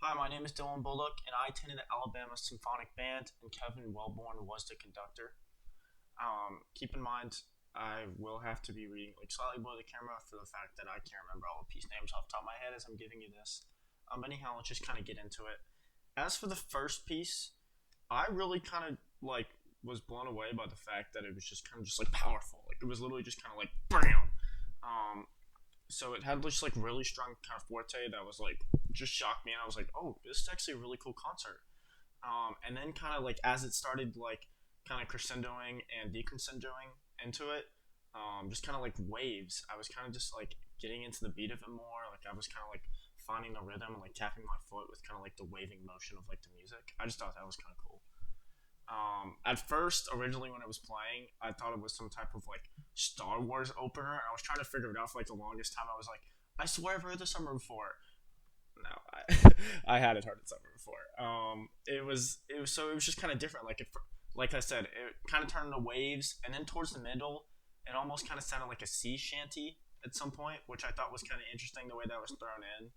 Hi, my name is Dylan Bullock, and I attended the Alabama Symphonic Band, and Kevin Wellborn was the conductor. Keep in mind, I will have to be reading slightly below the camera for the fact that I can't remember all the piece names off the top of my head as I'm giving you this. Anyhow, let's just kind of get into it. As for the first piece, I really kind of was blown away by the fact that it was just kind of just powerful. Like it was literally just kind of like bam. Um, so it had just really strong kind of forte that was just shocked me, and I was like, oh, this is actually a really cool concert. And then kind of as it started kind of crescendoing and decrescendoing into it, just kind of waves. I was kind of just getting into the beat of it more. Like I was kind of finding the rhythm and tapping my foot with kind of the waving motion of the music. I just thought that was kind of cool. At first, originally when it was playing, I thought it was some type of Star Wars opener, and I was trying to figure it out for the longest time. I was like, I swear I've heard this somewhere before. No, I I hadn't heard it somewhere before. It was just kind of different. Like I said, it kind of turned into waves, and then towards the middle, it almost kind of sounded like a sea shanty at some point, which I thought was kind of interesting the way that was thrown in.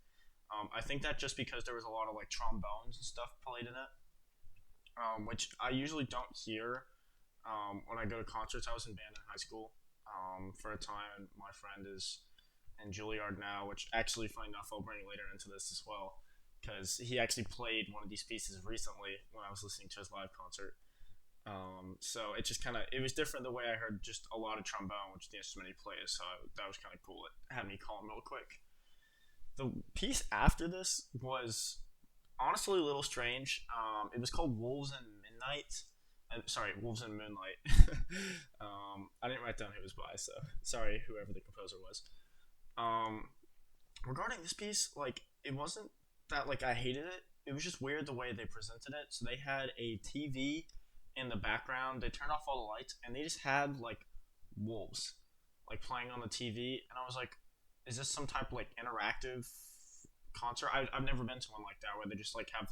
I think that just because there was a lot of trombones and stuff played in it, which I usually don't hear when I go to concerts. I was in band in high school for a time, and my friend is in Juilliard now, which actually, funny enough, I'll bring later into this as well, because he actually played one of these pieces recently when I was listening to his live concert. So it just kind of it was different the way I heard just a lot of trombone, which is the instrument he plays. So that was kind of cool. It had me call him real quick. The piece after this was honestly a little strange. It was called Wolves and Midnight. Sorry, Wolves and Moonlight. I didn't write down who it was by, so sorry, whoever the composer was. Um, Regarding this piece, it wasn't that I hated it. It was just weird the way they presented it. So they had a TV in the background. They turned off all the lights, and they just had wolves playing on the TV. And I was like, is this some type of interactive concert? I've never been to one like that where they just have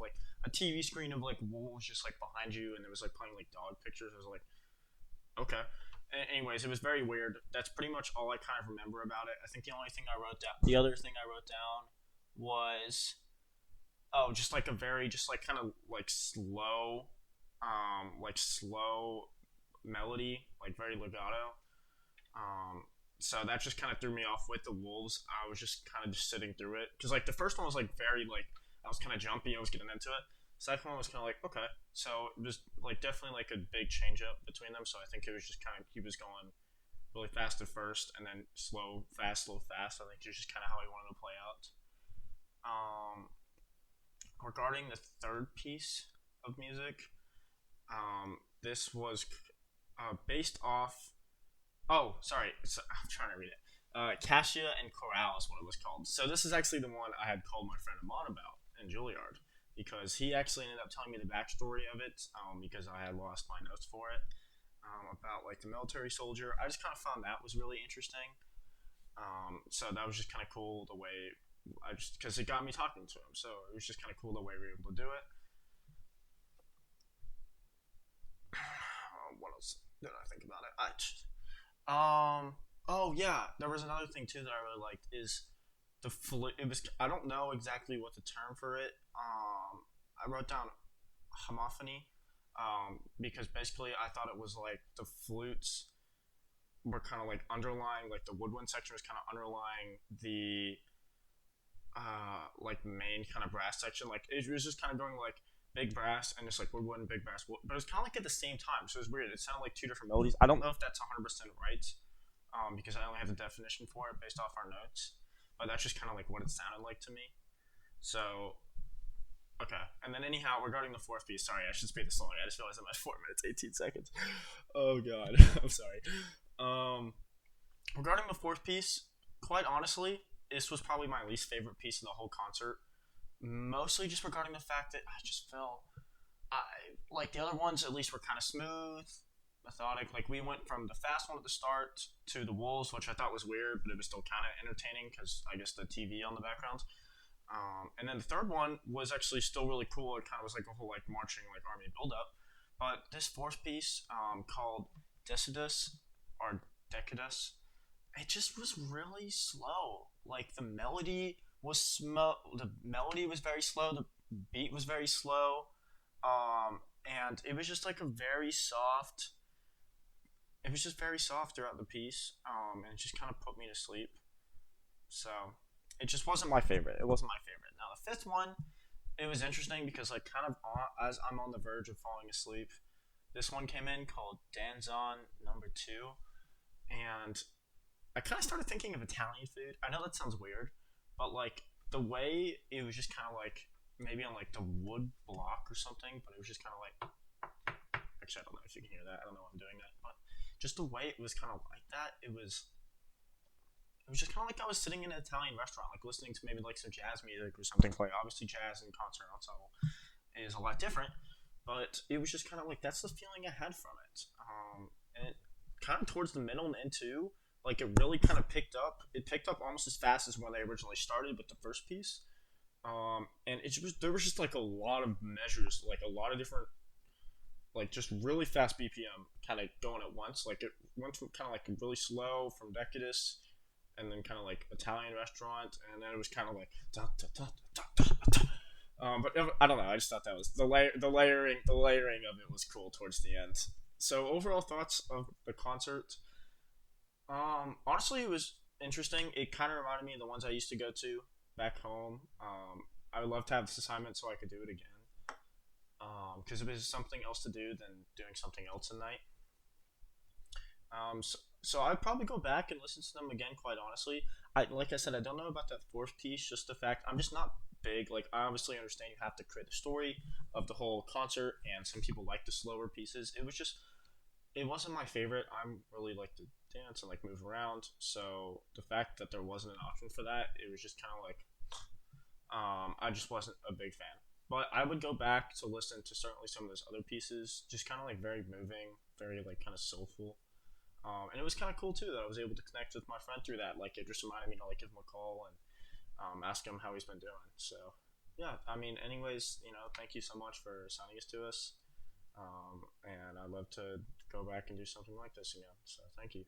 a TV screen of wolves just behind you, and it was playing dog pictures. I was like, okay. Anyways, it was very weird. That's pretty much all I kind of remember about it. I think the other thing I wrote down was just a very just kind of slow melody, very legato. So that just kind of threw me off with the wolves. I was just kind of just sitting through it because the first one was very I was kind of jumpy. I was getting into it. Second one was kind of okay. So it was definitely a big change up between them. So I think it was just kind of he was going really fast at first and then slow, fast, slow, fast. I think it's just kind of how he wanted to play out. Um, Regarding the third piece of music, this was based off. Oh, sorry, I'm trying to read it. Cassia and Chorale is what it was called. So this is actually the one I had called my friend Amon about in Juilliard because he actually ended up telling me the backstory of it because I had lost my notes for it about the military soldier. I just kind of found that was really interesting. So that was just kind of cool the way I just because it got me talking to him. So it was just kind of cool the way we were able to do it. What else did I think about it? Oh yeah, there was another thing too that I really liked is the flute. It was I don't know exactly what the term for it. I wrote down homophony. Because basically I thought it was the flutes were kind of underlying the woodwind section was kind of underlying the main kind of brass section. It was just kind of going big brass and just woodwind, big brass, but it was kind of at the same time. So it was weird. It sounded like two different melodies. I don't know if that's 100% right, because I only have the definition for it based off our notes, but that's just kind of what it sounded like to me. So okay, and then anyhow, regarding the fourth piece, sorry, I should speed this along. I just realized I'm at 4 minutes 18 seconds. Oh god, I'm sorry. Um, Regarding the fourth piece, quite honestly, this was probably my least favorite piece of the whole concert. Mostly just regarding the fact that I just felt the other ones at least were kind of smooth, methodic. We went from the fast one at the start to the wolves, which I thought was weird, but it was still kind of entertaining because I guess the TV on the background. And then the third one was actually still really cool. It kind of was a whole marching army buildup. But this fourth piece called Decidus or Decadus, it just was really slow. The melody was the melody was very slow. beat was very slow, and it was just like a very soft. It was just very soft throughout the piece, and it just kind of put me to sleep. So it just wasn't my favorite. It wasn't my favorite. Now the fifth one, it was interesting because like kind of as I'm on the verge of falling asleep, this one came in called Danzon Number Two, and I kind of started thinking of Italian food. I know that sounds weird, but like the way it was just kind of like maybe on like the wood block or something, but it was just kind of like actually I don't know if you can hear that. I don't know why I'm doing that, but just the way it was kind of like that, it was just kind of like I was sitting in an Italian restaurant, like listening to maybe like some jazz music or something. Like obviously jazz and concert ensemble is a lot different, but it was just kind of like that's the feeling I had from it. And it kind of towards the middle and into like it really kind of picked up. It picked up almost as fast as when they originally started with the first piece. And it was there was just like a lot of measures, like a lot of different like just really fast BPM kind of going at once. Like it went from kind of like really slow from Decadus, and then kind of like Italian restaurant, and then it was kind of like da, da, da, da, da, da. But I don't know. I just thought that was the layering of it was cool towards the end. So overall thoughts of the concert. Honestly, it was interesting. It kind of reminded me of the ones I used to go to back home. I would love to have this assignment so I could do it again. Because it was something else to do than doing something else at night. So I'd probably go back and listen to them again. Quite honestly, like I said, I don't know about that fourth piece. Just the fact I'm just not big. Like I obviously understand you have to create the story of the whole concert, and some people like the slower pieces. It wasn't my favorite. I'm really like to dance and like move around. So the fact that there wasn't an option for that, it was just kind of like I just wasn't a big fan. But I would go back to listen to certainly some of those other pieces, just kind of like very moving, very like kind of soulful. And it was kind of cool too that I was able to connect with my friend through that. Like it just reminded me to like give him a call and ask him how he's been doing. So yeah, I mean, anyways, thank you so much for signing this to us. And I'd love to go back and do something like this again. So thank you.